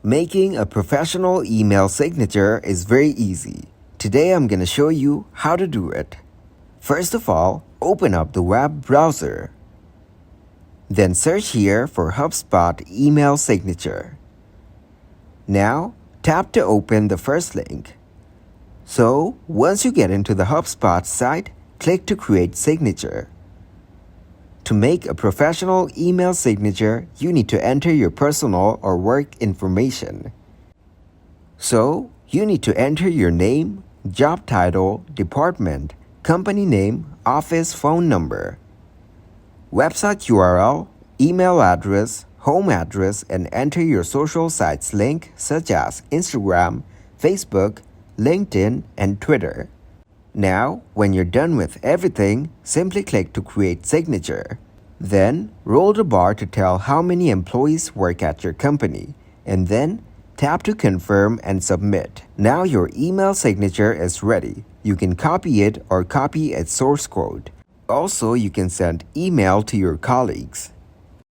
Making a professional email signature is very easy. Today I'm going to show you how to do it. First of all, open up the web browser. Then search here for HubSpot email signature. Now, tap to open the first link. So, once you get into the HubSpot site, click to create signature. To make a professional email signature, you need to enter your personal or work information. So, you need to enter your name, job title, department, company name, office phone number, website URL, email address, home address, and enter your social sites link such as Instagram, Facebook, LinkedIn, and Twitter. Now, when you're done with everything, simply click to create signature. Then, roll the bar to tell how many employees work at your company, and then tap to confirm and submit. Now your email signature is ready. You can copy it or copy its source code. Also, you can send email to your colleagues.